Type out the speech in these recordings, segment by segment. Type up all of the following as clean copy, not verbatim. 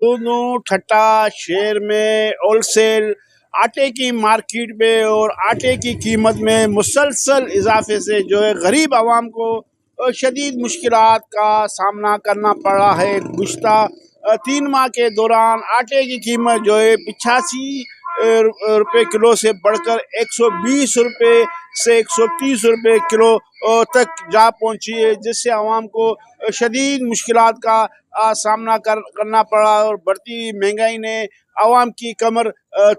दोनों ठट्टा शहर में होलसेल आटे की मार्केट में और आटे की कीमत में मुसलसल इजाफे से जो है गरीब आवाम को शदीद मुश्किलात का सामना करना पड़ा है। गुज़िश्ता 3 माह के दौरान आटे की कीमत जो है 85 रुपये किलो से बढ़कर 120 रुपये से 130 रुपये किलो तक जा पहुंची है, जिससे आवाम को शदीद मुश्किलात का सामना करना पड़ा और बढ़ती महंगाई ने आवाम की कमर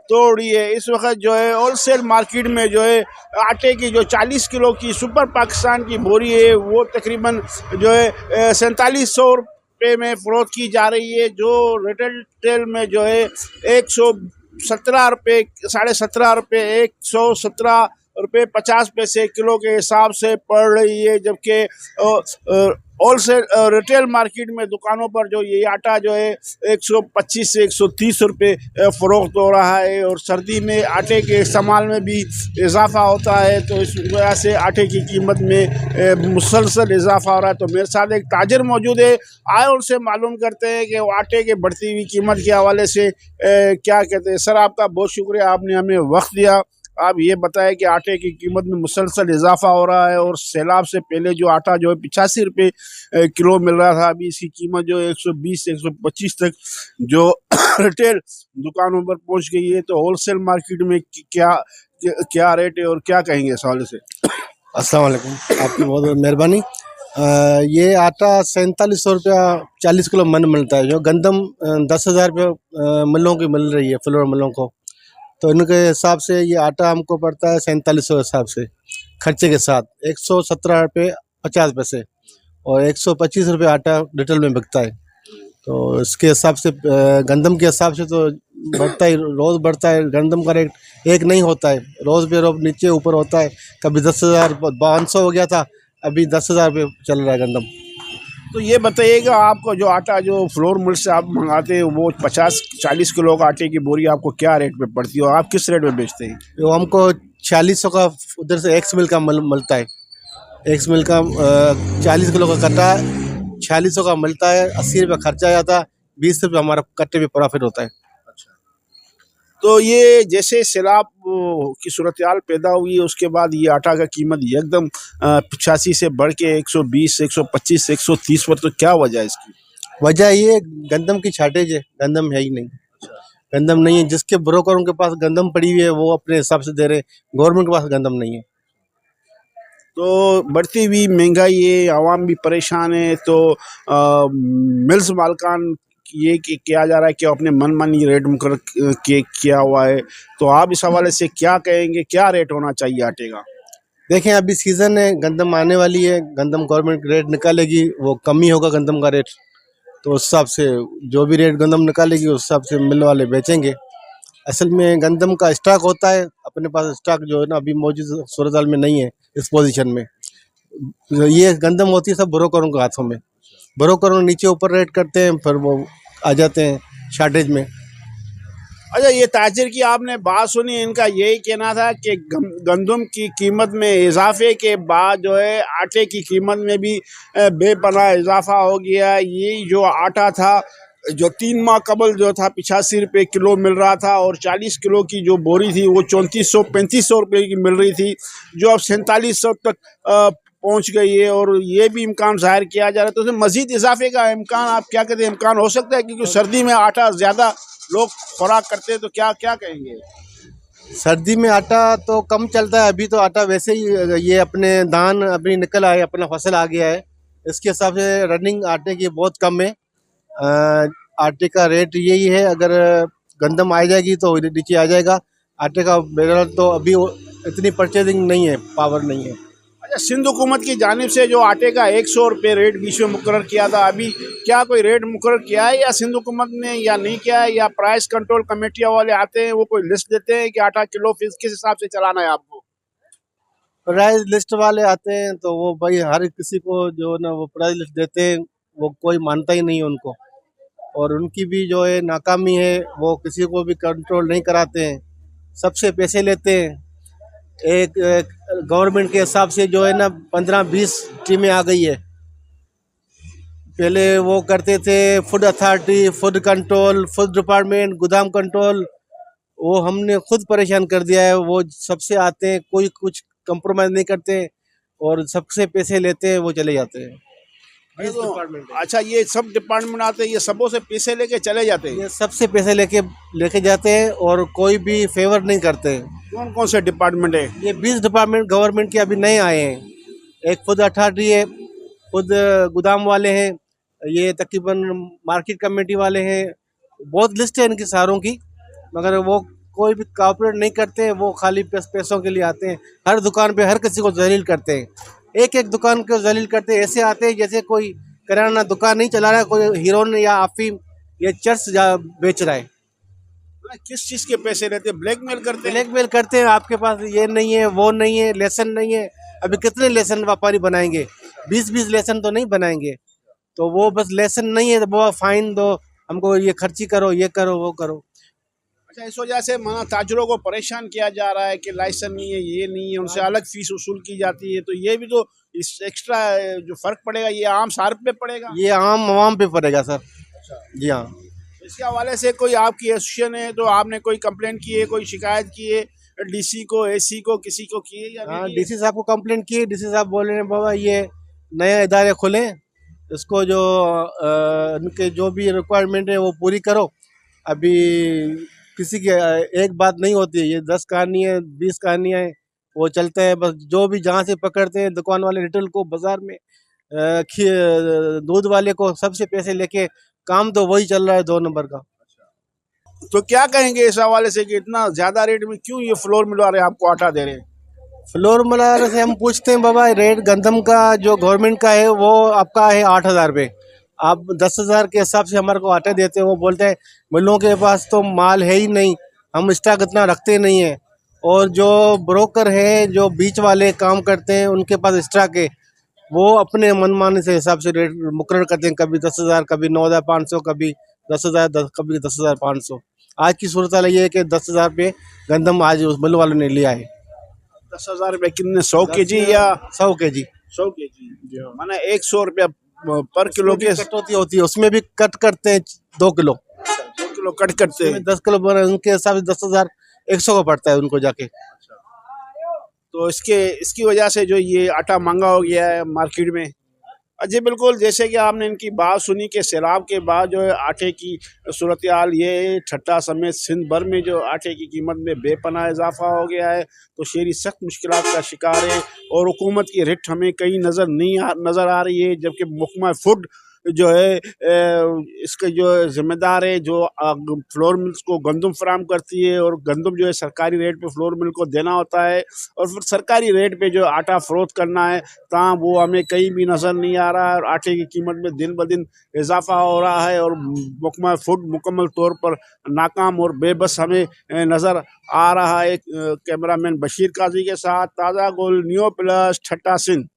तोड़ी है। इस वक्त जो है होलसेल मार्केट में जो है आटे की जो 40 किलो की सुपर पाकिस्तान की बोरी है वो तकरीबन जो है 4700 रुपये में फरोख्त की जा रही है, जो रिटेल में जो है 117 रुपये 17.5 रुपये 117 रुपये 50 पैसे किलो के हिसाब से पड़ रही है, जबकि होलसेल रिटेल मार्केट में दुकानों पर जो ये आटा जो है 125 से 130 रुपये फ़रोख्त हो रहा है। और सर्दी में आटे के इस्तेमाल में भी इजाफा होता है, तो इस वजह से आटे की कीमत में मुसलसल इजाफा हो रहा है। तो मेरे साथ एक ताजर मौजूद है, आए उनसे मालूम करते हैं कि वो आटे के बढ़ती हुई कीमत के हवाले से क्या कहते हैं। सर, आपका बहुत शुक्रिया, आपने हमें वक्त दिया। आप ये बताएं कि आटे की कीमत में मुसलसल इजाफा हो रहा है और सैलाब से पहले जो आटा जो है 85 रुपये किलो मिल रहा था, अभी इसकी कीमत जो है 120 से 125 तक जो रिटेल दुकानों पर पहुंच गई है। तो होलसेल मार्केट में क्या क्या रेट है और क्या कहेंगे इस हवाले से। अस्सलाम वालेकुम, आपकी बहुत बहुत मेहरबानी। ये आटा 4700 रुपया 40 किलो मन मिलता है, जो गंदम 10,000 रुपये मिलों की मिल रही है, फ्लोर मिलों को। तो इनके हिसाब से ये आटा हमको पड़ता है 4700 हिसाब से खर्चे के साथ 117 रुपये 50 पैसे और 125 रुपये आटा रिटेल में बिकता है। तो इसके हिसाब से गंदम के हिसाब से तो बढ़ता ही, रोज़ बढ़ता है। गंदम का रेट एक नहीं होता है, रोज़ पे रोज़ नीचे ऊपर होता है। कभी 10,500 हो गया था, अभी 10,000 रुपये चल रहा है गंदम। तो ये बताइएगा, आपको जो आटा जो फ्लोर मिल से आप मंगाते हैं वो 50-40 किलो का आटे की बोरी आपको क्या रेट पे पड़ती है और आप किस रेट में बेचते हैं। वो हमको 4600 का उधर से एक्स मिल का मिलता है। एक्स मिल का 40 किलो का कट्टा 4600 का मिलता है। 80 रुपये खर्चा जाता है, 20 रुपये हमारा कट्टे पे प्रॉफिट होता है। तो ये जैसे सैलाब की सूरत हाल पैदा हुई है, उसके बाद ये आटा का कीमत एकदम 85 से बढ़ के 120 से 125 से 130 पर, तो क्या वजह है इसकी। वजह ये गंदम की छाटेज है, गंदम है ही नहीं। गंदम नहीं है, जिसके ब्रोकरों के पास गंदम पड़ी हुई है वो अपने हिसाब से दे रहे, गवर्नमेंट के पास गंदम नहीं है। तो बढ़ती हुई महंगाई है, आवाम भी परेशान है, तो मिल्स मालकान ये किया जा रहा है कि अपने मनमानी रेट मुकर्रर किया हुआ है। तो आप इस हवाले से क्या कहेंगे, क्या रेट होना चाहिए आटे का। देखें, अभी सीज़न है, गंदम आने वाली है, गंदम गवर्नमेंट रेट निकालेगी, वो कम ही होगा गंदम का रेट। तो उस हिसाब से जो भी रेट गंदम निकालेगी उस हिसाब से मिल वाले बेचेंगे। असल में गंदम का स्टॉक होता है, अपने पास स्टॉक जो है ना अभी मौजूद सूरत हाल में नहीं है इस पोजीशन में। ये गंदम होती है सब ब्रोकरों के हाथों में, ब्रोकरों नीचे ऊपर रेट करते हैं, फिर वो आ जाते हैं शॉर्टेज में। अच्छा, ये ताजिर की आपने बात सुनी, इनका यही कहना था कि गंदम की कीमत में इजाफे के बाद जो है आटे की कीमत में भी बेपनाह इजाफा हो गया। ये जो आटा था जो 3 माह कबल जो था 85 रुपये किलो मिल रहा था और 40 किलो की जो बोरी थी वो 3400-3500 रुपये की मिल रही थी, जो अब 4700 तक पहुंच गई है। और ये भी इम्कान जाहिर किया जा रहा है, तो उसमें मजीद इजाफे का इम्कान, आप क्या कहते हैं, इम्कान हो सकता है, क्योंकि सर्दी में आटा ज़्यादा लोग खुराक करते हैं, तो क्या क्या कहेंगे। सर्दी में आटा तो कम चलता है, अभी तो आटा वैसे ही ये अपने धान अभी निकल आए, अपना फसल आ गया है, इसके हिसाब से रनिंग आटे की बहुत कम है। आटे का रेट यही है, अगर गंदम आ जाएगी तो नीचे आ जाएगा। आटे का बहरहाल तो अभी इतनी परचेजिंग नहीं है, पावर नहीं है। अच्छा, सिंध हुकूमत की जानिब से जो आटे का 100 रुपये रेट बीच में मुकर्रर किया था, अभी क्या कोई रेट मुकर्रर किया है या सिंध हुकूमत ने, या नहीं किया है, या प्राइस कंट्रोल कमेटी वाले आते हैं वो कोई लिस्ट देते हैं कि आटा किलो फीस किस हिसाब से चलाना है आपको। प्राइस लिस्ट वाले आते हैं तो वो भाई हर किसी को जो ना वो प्राइस लिस्ट देते हैं, वो कोई मानता ही नहीं है उनको, और उनकी भी जो है नाकामी है, वो किसी को भी कंट्रोल नहीं कराते हैं, सबसे पैसे लेते हैं। एक गवर्नमेंट के हिसाब से जो है ना 15-20 टीमें आ गई है, पहले वो करते थे food authority, food control, food department, गोदाम कंट्रोल, वो हमने खुद परेशान कर दिया है। वो सबसे आते हैं, कोई कुछ कंप्रोमाइज़ नहीं करते और सबसे पैसे लेते हैं, वो चले जाते हैं। अरे 20 तो डिपार्टमेंट है। अच्छा, ये सब डिपार्टमेंट आते हैं, ये सबों से पैसे लेके चले जाते हैं? ये सबसे पैसे लेके जाते हैं और कोई भी फेवर नहीं करते हैं। कौन कौन से डिपार्टमेंट है? ये 20 डिपार्टमेंट गवर्नमेंट के अभी नए आए हैं। एक फूड अथॉरिटी है, खुद गोदाम वाले हैं, ये तकरीबन मार्केट कमेटी वाले हैं। बहुत लिस्ट है इनकी सारों की, मगर वो कोई भी कॉपरेट नहीं करते हैं। वो खाली पैसों के लिए आते हैं, हर दुकान पे हर किसी को जलील करते हैं। एक एक दुकान को जलील करते हैं, ऐसे आते हैं जैसे कोई किराना दुकान नहीं चला रहा है, कोई हीरोइन या अफीम या चर्च बेच रहा है। मतलब किस चीज के पैसे लेते हैं? ब्लैकमेल करते हैं? ब्लैकमेल करते हैं, आपके पास ये नहीं है, वो नहीं है, लेसन नहीं है। अभी कितने लेसन व्यापारी बनाएंगे? 20-20 लेसन तो नहीं बनाएंगे। तो वो बस लेसन नहीं है तो वो फाइन दो, हमको ये खर्ची करो, ये करो, वो करो। अच्छा, इस वजह से माना ताजरों को परेशान किया जा रहा है कि लाइसेंस नहीं है, ये नहीं है, उनसे अलग फीस वसूल की जाती है। तो ये भी तो इस एक्स्ट्रा जो फर्क पड़ेगा, ये आम सार्फ पे पड़ेगा। ये आम आवाम पे पड़ेगा सर। जी हाँ। इसके हवाले से कोई आपकी एसोसिएशन है तो आपने कोई कंप्लेंट की है, कोई शिकायत की है डीसी को, एसी को, किसी को की है या नहीं हाँ, की है? डीसी साहब को कंप्लेंट की। डीसी साहब बोल रहे हैं बाबा ये नए इदारे खोले, इसको जो उनके जो भी रिक्वायरमेंट है वो पूरी करो। अभी किसी की एक बात नहीं होती है, ये 10 कहानी है, 20 कहानियाँ हैं, वो चलते हैं बस। जो भी जहाँ से पकड़ते हैं दुकान वाले, रिटेल को, बाजार में दूध वाले को, सबसे पैसे लेके काम तो वही चल रहा है 2 नंबर का। तो क्या कहेंगे इस हवाले से कि इतना ज्यादा रेट में क्यों ये फ्लोर मिलवा रहे हैं, आपको आटा दे रहे हैं? फ्लोर मलार से हम पूछते हैं बाबा रेट गंदम का जो गवर्नमेंट का है वो आपका है 8,000 रुपये। आप 10,000 के हिसाब से हमारे को आटे देते हैं। वो बोलते हैं मिलों के पास तो माल है ही नहीं, हम स्टॉक इतना रखते नहीं है। और जो ब्रोकर है, जो बीच वाले काम करते हैं, उनके पास स्टॉक है, वो अपने मनमाने से हिसाब से रेट मुकर्रर करते हैं। कभी 10,000, कभी 9,500, कभी 10,000, कभी 10,500। आज की सूरत हाल ये है कि 10,000 पे गंदम आज उस मिल वालों ने लिया है। 10,000 रुपये कितने, 100 केजी या 100 केजी 100 केजी? माना 100 रुपया पर किलो के कटौती होती है, उसमें भी कट करते हैं 2 किलो। 2 किलो कट करते हैं। 10 किलो उनके हिसाब से 10,100 का पड़ता है उनको जाके। तो इसकी वजह से जो ये आटा महंगा हो गया है मार्केट में। जी बिल्कुल, जैसे कि आपने इनकी बात सुनी कि सैलाब के बाद जो है आटे की सूरत हाल ये है, ठट्टा समेत सिंध भर में जो आटे की कीमत में बेपनाह इजाफा हो गया है। तो शहरी सख्त मुश्किलात का शिकार है और हुकूमत की रिट हमें कहीं नज़र आ रही है। जबकि महकमा फूड जो है इसके जो जिम्मेदार है, जो फ्लोर मिल्स को गंदम फराम करती है, और गंदम जो है सरकारी रेट पे फ्लोर मिल को देना होता है, और फिर सरकारी रेट पे जो आटा फरोख्त करना है, तां वो हमें कहीं भी नज़र नहीं आ रहा है। और आटे की कीमत में दिन ब दिन इजाफा हो रहा है और महकमा फूड मुकम्मल तौर पर नाकाम और बेबस हमें नज़र आ रहा है। कैमरामैन बशीर काजी के साथ ताज़ा गोल, न्यू प्लस, ठट्टा सिंध।